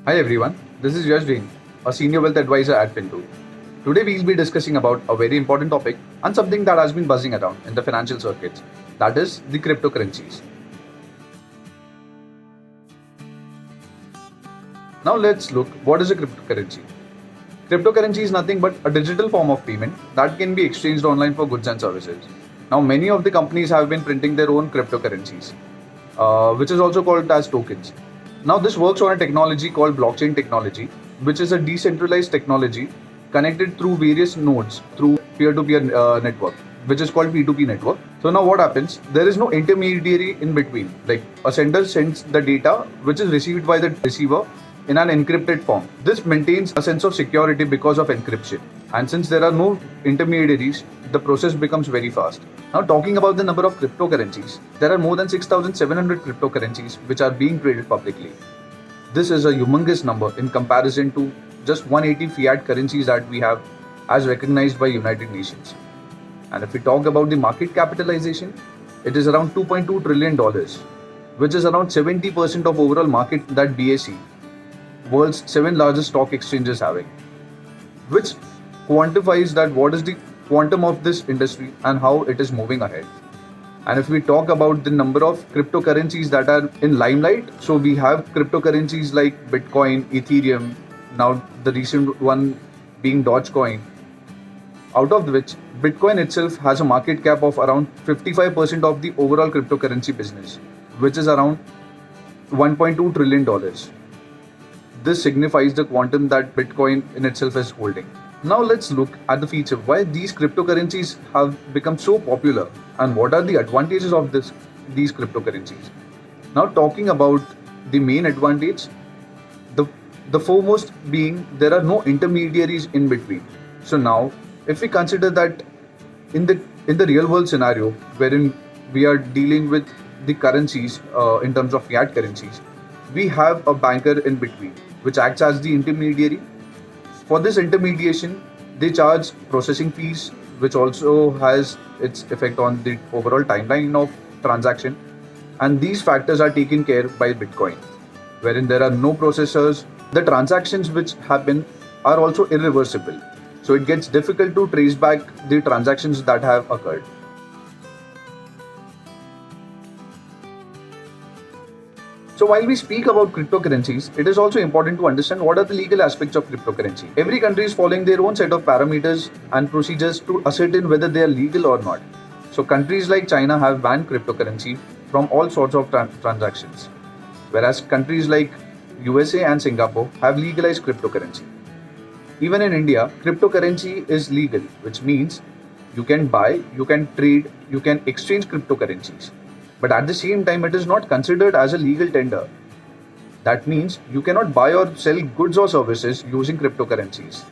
Hi everyone, this is Yash Jain, a senior wealth advisor at Fintool. Today we'll be discussing about a very important topic and something that has been buzzing around in the financial circuits, that is the cryptocurrencies. Now let's look what is a cryptocurrency. Cryptocurrency is nothing but a digital form of payment that can be exchanged online for goods and services. Now many of the companies have been printing their own cryptocurrencies, which is also called as tokens. Now, this works on a technology called blockchain technology, which is a decentralized technology connected through various nodes through peer-to-peer network, which is called P2P network. So now what happens? There is no intermediary in between. Like a sender sends the data, which is received by the receiver in an encrypted form. This maintains a sense of security because of encryption. And since there are no intermediaries, the process becomes very fast. Now, talking about the number of cryptocurrencies, there are more than 6,700 cryptocurrencies which are being traded publicly. This is a humongous number in comparison to just 180 fiat currencies that we have as recognized by United Nations. And if we talk about the market capitalization, it is around $2.2 trillion, which is around 70% of overall market that BSE, world's 7 largest stock exchanges, having, which quantifies that what is the quantum of this industry and how it is moving ahead. And if we talk about the number of cryptocurrencies that are in limelight, so we have cryptocurrencies like Bitcoin, Ethereum, now the recent one being Dogecoin, out of which Bitcoin itself has a market cap of around 55% of the overall cryptocurrency business, which is around $1.2 trillion. This signifies the quantum that Bitcoin in itself is holding. Now let's look at the feature why these cryptocurrencies have become so popular and what are the advantages of these cryptocurrencies. Now talking about the main advantage, the foremost being there are no intermediaries in between. So now if we consider that in the real world scenario wherein we are dealing with the currencies in terms of fiat currencies, we have a banker in between which acts as the intermediary. For this intermediation, they charge processing fees, which also has its effect on the overall timeline of transaction. And these factors are taken care by Bitcoin, wherein there are no processors. The transactions which happen are also irreversible. So it gets difficult to trace back the transactions that have occurred. So while we speak about cryptocurrencies, it is also important to understand what are the legal aspects of cryptocurrency. Every country is following their own set of parameters and procedures to ascertain whether they are legal or not. So countries like China have banned cryptocurrency from all sorts of transactions, whereas countries like USA and Singapore have legalized cryptocurrency. Even in India, cryptocurrency is legal, which means you can buy, you can trade, you can exchange cryptocurrencies. But at the same time, it is not considered as a legal tender. That means you cannot buy or sell goods or services using cryptocurrencies.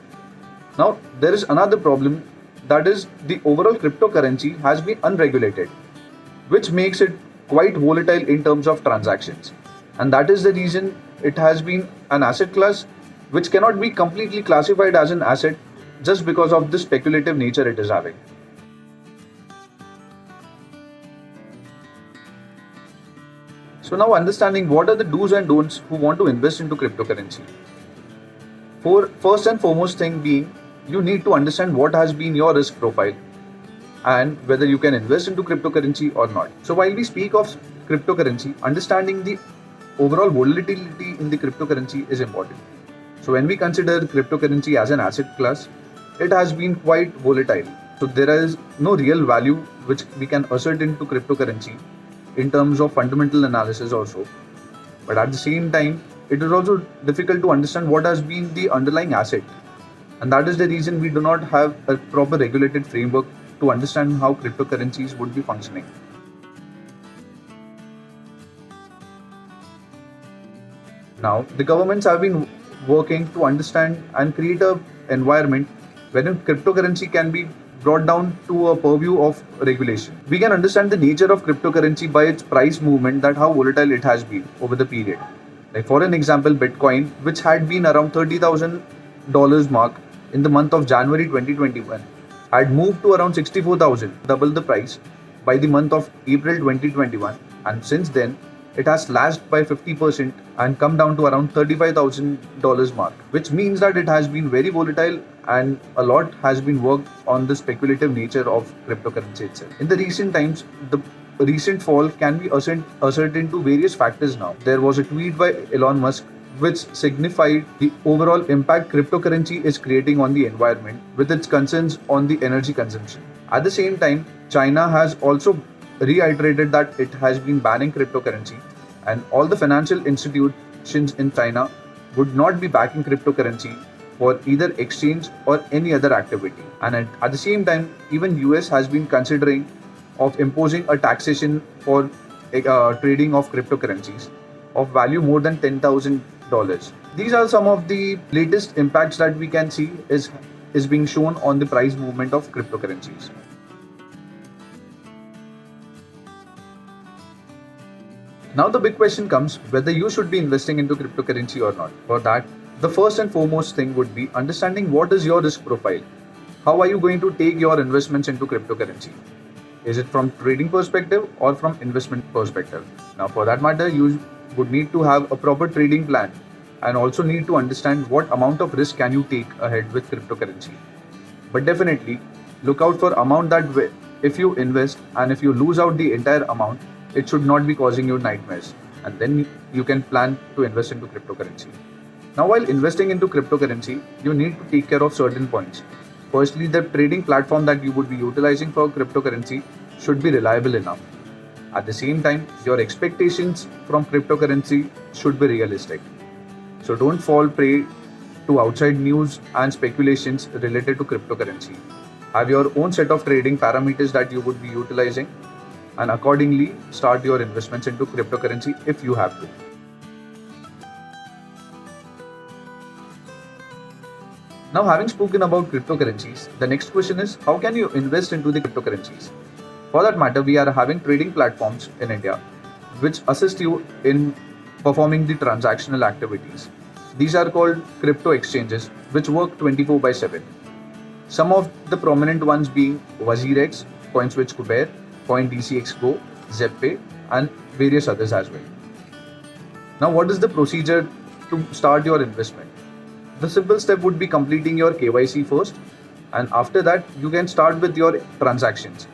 Now, there is another problem, that is the overall cryptocurrency has been unregulated, which makes it quite volatile in terms of transactions. And that is the reason it has been an asset class which cannot be completely classified as an asset just because of the speculative nature it is having. So now understanding what are the do's and don'ts who want to invest into cryptocurrency. For first and foremost thing being, you need to understand what has been your risk profile and whether you can invest into cryptocurrency or not. So while we speak of cryptocurrency, understanding the overall volatility in the cryptocurrency is important. So when we consider cryptocurrency as an asset class, it has been quite volatile. So there is no real value which we can assert into cryptocurrency in terms of fundamental analysis also. But at the same time, it is also difficult to understand what has been the underlying asset. And that is the reason we do not have a proper regulated framework to understand how cryptocurrencies would be functioning. Now, the governments have been working to understand and create an environment wherein cryptocurrency can be brought down to a purview of regulation. We can understand the nature of cryptocurrency by its price movement, that how volatile it has been over the period. Like for an example, Bitcoin, which had been around $30,000 mark in the month of January 2021, had moved to around 64,000, double the price, by the month of April 2021, and since then it has slashed by 50% and come down to around $35,000 mark, which means that it has been very volatile and a lot has been worked on the speculative nature of cryptocurrency itself. In the recent times, the recent fall can be ascertained to various factors now. There was a tweet by Elon Musk which signified the overall impact cryptocurrency is creating on the environment with its concerns on the energy consumption. At the same time, China has also reiterated that it has been banning cryptocurrency, and all the financial institutions in China would not be backing cryptocurrency for either exchange or any other activity. And at the same time, even US has been considering of imposing a taxation for trading of cryptocurrencies of value more than $10,000. These are some of the latest impacts that we can see is being shown on the price movement of cryptocurrencies. Now the big question comes whether you should be investing into cryptocurrency or not. For that, the first and foremost thing would be understanding what is your risk profile. How are you going to take your investments into cryptocurrency? Is it from trading perspective or from investment perspective? Now for that matter, you would need to have a proper trading plan and also need to understand what amount of risk can you take ahead with cryptocurrency. But definitely look out for amount that if you invest and if you lose out the entire amount, it should not be causing you nightmares, and then you can plan to invest into cryptocurrency. Now while investing into cryptocurrency, you need to take care of certain points. Firstly, the trading platform that you would be utilizing for cryptocurrency should be reliable enough. At the same time, your expectations from cryptocurrency should be realistic. So don't fall prey to outside news and speculations related to cryptocurrency. Have your own set of trading parameters that you would be utilizing, and accordingly start your investments into cryptocurrency if you have to. Now, having spoken about cryptocurrencies, the next question is how can you invest into the cryptocurrencies? For that matter, we are having trading platforms in India which assist you in performing the transactional activities. These are called crypto exchanges which work 24/7. Some of the prominent ones being WazirX, CoinSwitch Kuber, CoinDCX Go, ZepPay, and various others as well. Now, what is the procedure to start your investment? The simple step would be completing your KYC first, and after that, you can start with your transactions.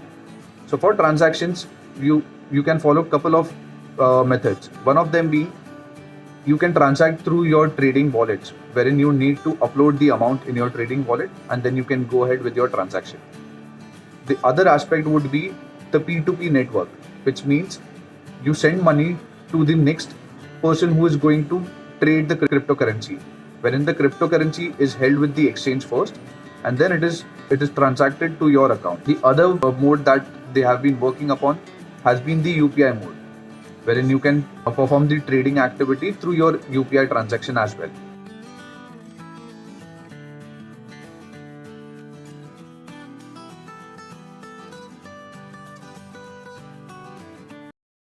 So, for transactions, you can follow a couple of methods. One of them being you can transact through your trading wallets, wherein you need to upload the amount in your trading wallet, and then you can go ahead with your transaction. The other aspect would be the P2P network, which means you send money to the next person who is going to trade the cryptocurrency, wherein the cryptocurrency is held with the exchange first and then it is transacted to your account. The other mode that they have been working upon has been the UPI mode, wherein you can perform the trading activity through your UPI transaction as well.